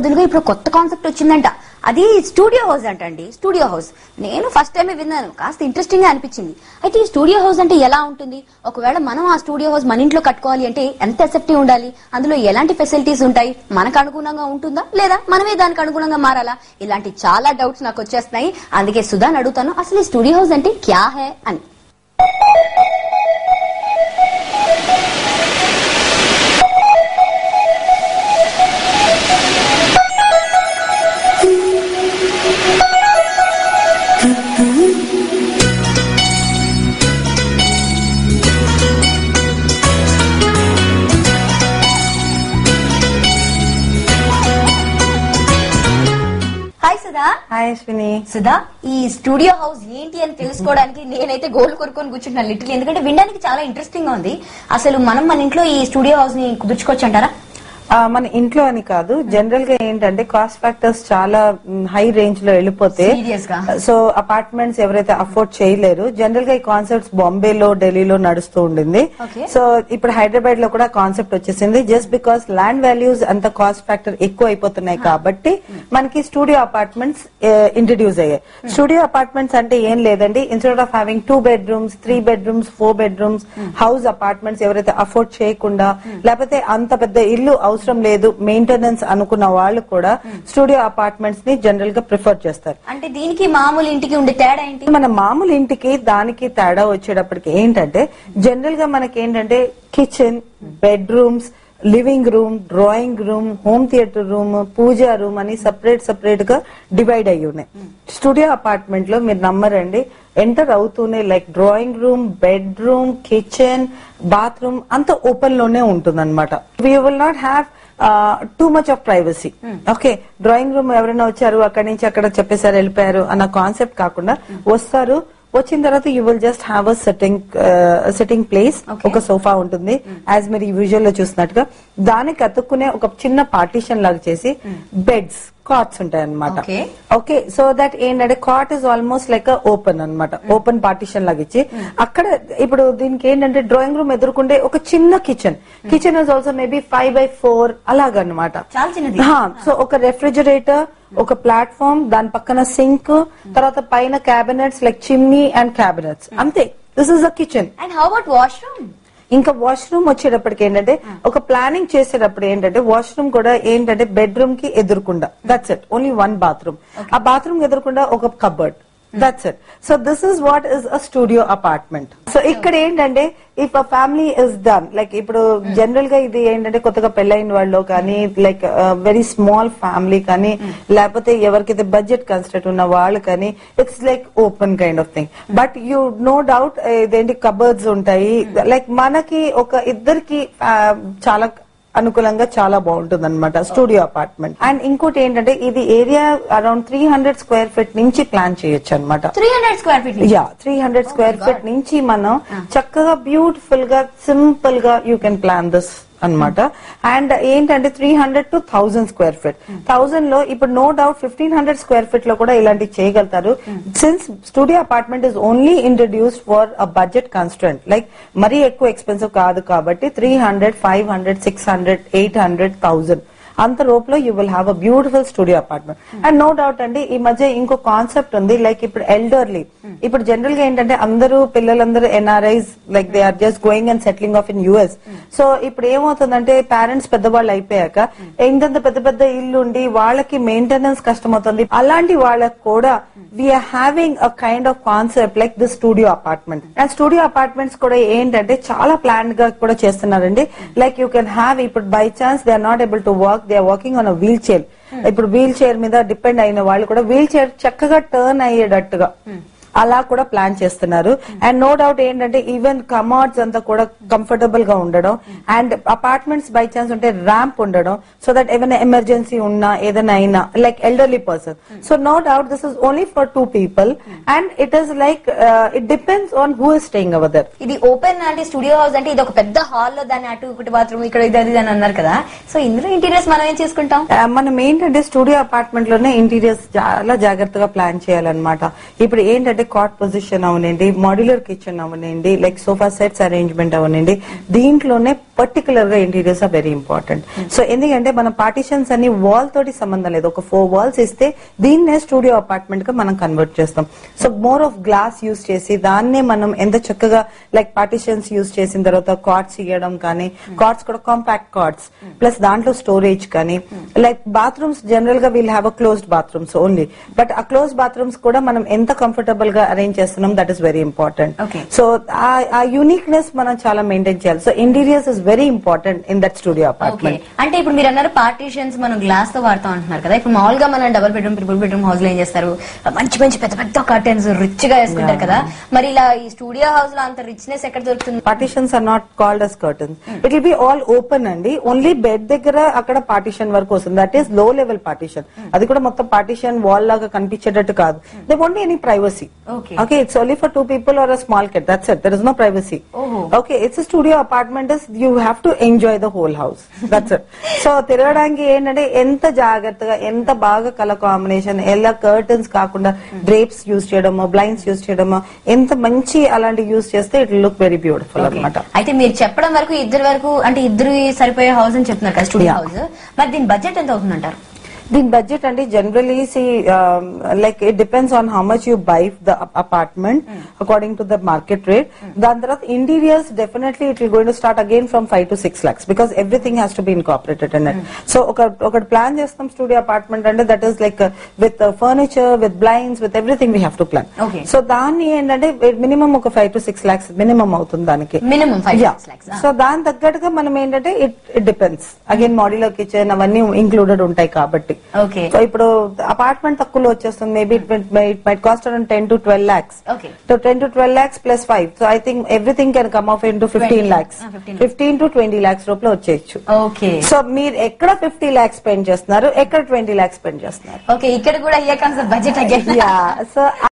బదులుగా ఇప్పుడు కొత్త కాన్సెప్ట్ వచ్చిందంట. అది స్టూడియో హౌస్ అంటండి. స్టూడియో హౌస్ నేను ఫస్ట్ టైమే విన్నాను, కాస్త ఇంట్రెస్టింగ్ గా అనిపించింది. అయితే ఈ స్టూడియో హౌస్ అంటే ఎలా ఉంటుంది, ఒకవేళ మనం ఆ స్టూడియో హౌస్ మన ఇంట్లో కట్టుకోవాలి అంటే ఎంత ఎసెప్టివ్ ఉండాలి, అందులో ఎలాంటి ఫెసిలిటీస్ ఉంటాయి, మనకు అనుగుణంగా ఉంటుందా లేదా మనమే దానికి అనుగుణంగా మారాలా, ఇలాంటి చాలా డౌట్స్ నాకు వచ్చేస్తున్నాయి. అందుకే సుధాని అడుగుతాను, అసలు ఈ స్టూడియో హౌస్ అంటే క్యా హై అని. హాయ్ అశ్విని. సుధా, ఈ స్టూడియో హౌస్ ఏంటి అని తెలుసుకోవడానికి నేనైతే గోల్ కొరుకొని కూర్చుంటున్నాను లిటిల్, ఎందుకంటే వినడానికి చాలా ఇంట్రెస్టింగ్ గా ఉంది. అసలు మనం మన ఇంట్లో ఈ స్టూడియో హౌస్ ని కుదుర్చుకోవచ్చు అంటారా? మన ఇంట్లో అని కాదు, జనరల్ గా ఏంటంటే కాస్ట్ ఫ్యాక్టర్స్ చాలా హై రేంజ్ లో వెళ్ళిపోతే సో అపార్ట్మెంట్స్ ఎవరైతే అఫోర్డ్ చేయలేరు, జనరల్ గా ఈ కాన్సెప్ట్స్ బాంబేలో ఢిల్లీలో నడుస్తూ ఉండింది. సో ఇప్పుడు హైదరాబాద్ లో కూడా కాన్సెప్ట్ వచ్చేసింది. జస్ట్ బికాస్ ల్యాండ్ వాల్యూస్ అంత కాస్ట్ ఫ్యాక్టర్ ఎక్కువ అయిపోతున్నాయి కాబట్టి మనకి స్టూడియో అపార్ట్మెంట్స్ ఇంట్రడ్యూస్ అయ్యాయి. స్టూడియో అపార్ట్మెంట్స్ అంటే ఏం లేదండి, instead of having 2 bedrooms 3 bedrooms 4 bedrooms house apartments ఎవరైతే అఫోర్డ్ చేయకుండా లేకపోతే అంత పెద్ద ఇల్లు అవసరం లేదు మెయింటెనెన్స్ అనుకున్న వాళ్ళు కూడా స్టూడియో అపార్ట్మెంట్స్ ని జనరల్ గా ప్రిఫర్ చేస్తారు. అంటే దీనికి మామూలు ఇంటికి ఉండే తేడా ఏంటి? మన మామూలు ఇంటికి దానికి తేడా వచ్చేటప్పటికి ఏంటంటే జనరల్ గా మనకి ఏంటంటే kitchen, bedrooms, living room, drawing room, home theatre room, puja room అని సపరేట్ గా డివైడ్ అయ్యి ఉన్నాయి. స్టూడియో అపార్ట్మెంట్ లో మీరు నమ్మరండి, ఎంటర్ అవుతూనే like drawing room, bedroom, kitchen, bathroom అంతా ఓపెన్ లోనే ఉంటుంది అనమాట. We will not have too much of privacy. Okay, drawing room ఎవరైనా వచ్చారు అక్కడి నుంచి అక్కడ చెప్పేసారు వెళ్ళిపోయారు అన్న కాన్సెప్ట్ కాకుండా వస్తారు, వచ్చిన తర్వాత you will just have a sitting place. ఒక సోఫా ఉంటుంది యాజ్ మీరు ఈ విజువల్ లో చూసినట్టుగా, దానికి అతుక్కునే ఒక చిన్న పార్టీషన్ లాగా చేసి బెడ్స్, కాట్స్ ఉంటాయి అనమాట. ఓకే, సో దట్ ఏంటంటే cot is almost like open అనమాట, ఓపెన్ పార్టీషన్ లాగా ఇచ్చి అక్కడ ఇప్పుడు దీనికి ఏంటంటే డ్రాయింగ్ రూమ్ ఎదుర్కొంటే ఒక చిన్న kitchen is also maybe 5x4 అలాగనమాట. సో ఒక రెఫ్రిజిరేటర్, ఒక ప్లాట్ఫామ్, దాని పక్కన సింక్, తర్వాత పైన cabinets like chimney and cabinets, అంతే. This is a kitchen. And how about washroom? ఇంకా వాష్రూమ్ వచ్చేటప్పటికి ఏంటంటే ఒక ప్లానింగ్ చేసేటప్పుడు ఏంటంటే వాష్రూమ్ కూడా ఏంటంటే బెడ్రూమ్ కి ఎదురుకుండా, దట్స్ ఇట్, ఓన్లీ 1 bathroom. ఆ బాత్రూమ్ ఎదురుకుండా ఒక cupboard, that's it. So this is what is a studio apartment. So ఇక్కడ ఏంటంటే if a family is done like ఇప్పుడు జనరల్ గా ఇది ఏంటంటే కొత్తగా పెళ్ళైన వాళ్ళు కానీ లైక్ వెరీ స్మాల్ ఫ్యామిలీ కానీ లేకపోతే ఎవరికైతే బడ్జెట్ కన్స్ట్రెంట్ ఉన్న వాళ్ళు కానీ it's like open kind of thing. But you know doubt ఇదేంటి కబర్డ్స్ ఉంటాయి, లైక్ మనకి ఒక ఇద్దరికి చాలా అనుకూలంగా చాలా బాగుంటుంది అనమాట స్టూడియో అపార్ట్మెంట్. అండ్ ఇంకోటి ఏంటంటే ఇది ఏరియా అరౌండ్ 300 square feet నుంచి ప్లాన్ చేయొచ్చు అనమాట. 300 square feet? Yeah, 300 square feet నుంచి మనం చక్కగా బ్యూటిఫుల్ గా సింపుల్ గా యూ కెన్ ప్లాన్ దిస్ అనమాట. అండ్ ఏంటంటే 300 to 1000 square feet. 1000 లో ఇప్పుడు నో డౌట్ 1500 square feet లో కూడా ఇలాంటివి చేయగలుగుతారు. Since studio apartment is only introduced for a budget constraint, like మరీ ఎక్కువ ఎక్స్పెన్సివ్ కాదు కాబట్టి 300, 500, 600, 800, 1000 అంత లోపల you will have a beautiful studio apartment. And no doubt అండి ఈ మధ్య ఇంకో కాన్సెప్ట్ ఉంది, లైక్ ఇప్పుడు ఎల్డర్లీ, ఇప్పుడు జనరల్ గా ఏంటంటే అందరూ పిల్లలందరూ NRIs like they are just going and settling off in US. So ఇప్పుడు ఏమవుతుందంటే పేరెంట్స్ పెద్దవాళ్ళు అయిపోయాక ఇంతంత పెద్ద పెద్ద ఇల్లు ఉండి వాళ్ళకి మెయింటెనెన్స్ కష్టమవుతుంది. అలాంటి వాళ్ళకి కూడా we're having a kind of concept like this studio apartment. And studio apartments కూడా ఏంటంటే చాలా ప్లాన్ గా కూడా చేస్తున్నారండి. లైక్ యూ కెన్ హ్యావ్, ఇప్పుడు by chance they are not able to work, they are working on a wheel chair. ఇప్పుడు wheel chair మీద depend అయిన వాళ్ళు కూడా వీల్ చైర్ చక్కగా టర్న్ అయ్యేటట్టుగా అలా కూడా ప్లాన్ చేస్తున్నారు. అండ్ నో డౌట్ ఏంటంటే ఈవెన్ కమోడ్స్ అంతా కూడా కంఫర్టబుల్ గా ఉండడం, అండ్ అపార్ట్మెంట్స్ బై ఛాన్స్ ఉంటే ర్యాంప్ ఉండడం, సో దట్ ఏమైనా ఎమర్జెన్సీ ఉన్నా ఏదైనా అయినా like elderly person. So no doubt this is only for 2 people and it is like it depends on who is staying over there. ఇది open అంటే studio house అంటే ఇది ఒక పెద్ద హాల్ లో దాన్ని అటు ఒకటి బాత్రూమ్ ఇక్కడ ఇది అని అన్నారు కదా. సో ఇందులో ఇంటీరియర్స్ మనం ఏం చేసుకుంటాం? మనం ఏంటంటే స్టూడియో అపార్ట్మెంట్ లోనే ఇంటీరియర్స్ చాలా జాగ్రత్తగా ప్లాన్ చేయాలన్నమాట. ఇప్పుడు ఏంటంటే కాట్ పొజిషన్ అవనండి, మాడ్యులర్ కిచెన్ అవనండి, లైక్ సోఫా సెట్స్ అరేంజ్మెంట్ అవనండి, దీంట్లోనే పర్టికులర్ గా interiors are very important. So ఎందుకంటే మన పార్టిషన్స్ అన్ని వాల్ తోటి సంబంధం లేదు. ఒక 4 walls ఇస్తే దీన్నే స్టూడియో అపార్ట్మెంట్ గా మనం కన్వర్ట్ చేస్తాం. So more of glass use చేసి దాన్నే మనం ఎంత చక్కగా లైక్ పార్టిషన్స్ యూజ్ చేసిన తర్వాత కార్డ్స్ ఇవ్వడం కానీ, కార్డ్స్ కూడా కాంపాక్ట్ కార్డ్స్ ప్లస్ దాంట్లో స్టోరేజ్ కానీ, లైక్ బాత్రూమ్స్ జనరల్ గా we'll have a closed bathrooms only, but ఆ క్లోజ్ బాత్రూమ్స్ కూడా మనం ఎంత కంఫర్టబుల్ గా అరేంజ్ చేస్తున్నాం, that is very important. So ఆ యూనిక్నెస్ మనం చాలా మెయింటైన్ చేయాలి. So interiors is very important in that studio apartment. అంటే ఇప్పుడు మీరు అన్నారు పార్టీషన్స్ మనం గ్లాస్ తో వాడతాం అంటున్నారు కదా. ఇప్పుడు మామూలుగా మనం double bedroom, triple bedroom house లో ఏం చేస్తారు, మంచి మంచి పెద్ద పెద్ద కర్టెన్స్ రిచ్ గా వేసుకుంటారు కదా. మరి ఇలా ఈ స్టూడియో హౌస్ లో అంత రిచ్నెస్ ఎక్కడ దొరుకుతుంది? Partitions are not called as curtains. It will be all open అండి. ఓన్లీ బెడ్ దగ్గర అక్కడ పార్టిషన్ వరకు వస్తుంది. That is low level partition. అది కూడా మొత్తం పార్టిషన్ వాల్ లాగా కనిపించేటట్టు కాదు. They want any privacy. Okay, it's only for 2 people or a small kid. That's it. There is no privacy. Okay, it's a studio apartment. You have to enjoy the whole house. That's it. So తిరగడానికి ఏంటంటే ఎంత జాగ్రత్తగా, ఎంత బాగా colour combination, ఎలా curtains కాకుండా drapes use చేయడమో, blinds use చేయడమో, ఎంత మంచి అలాంటి యూజ్ చేస్తే ఇట్ లుక్ వెరీ బ్యూటిఫుల్ అనమాట. అయితే మీరు చెప్పడం వరకు ఇద్దరు సరిపోయే హౌస్ అని చెప్తున్నారు కదా స్టూడియో హౌస్. మరి దీని బడ్జెట్ ఎంత అవుతుందంటారు? దీని బడ్జెట్ అంటే generally like it depends on how much you by the apartment according to the market rate. దాని తర్వాత interiors definitely it will going to start again from 5 to 6 lakhs because everything has to be incorporated in it. So ఒకటి plan చేస్తాం studio apartment అంటే that is like with furniture, with blinds, with everything we have to plan. So దాన్ని ఏంటంటే minimum ఒక 5 to 6 lakhs minimum అవుతుంది దానికి. So దాని తగ్గట్టుగా మనం ఏంటంటే it depends again modular kitchen అవన్నీ ఇంక్లూడెడ్ ఉంటాయి కాబట్టి. సో ఇప్పుడు అపార్ట్మెంట్ తక్కువలో వచ్చేస్తుంది. Maybe it might cost around 10 to 12 lakhs. So 10 to 12 lakhs plus 5. So I think everything can come of into 15 lakhs. 15 to 20 lakhs రూపంలో వచ్చేయచ్చు. సో మీరు ఎక్కడ 50 lakhs స్పెండ్ చేస్తున్నారు, ఎక్కడ 20 lakhs స్పెండ్ చేస్తున్నారు? ఇక్కడ కూడా బడ్జెట్. సో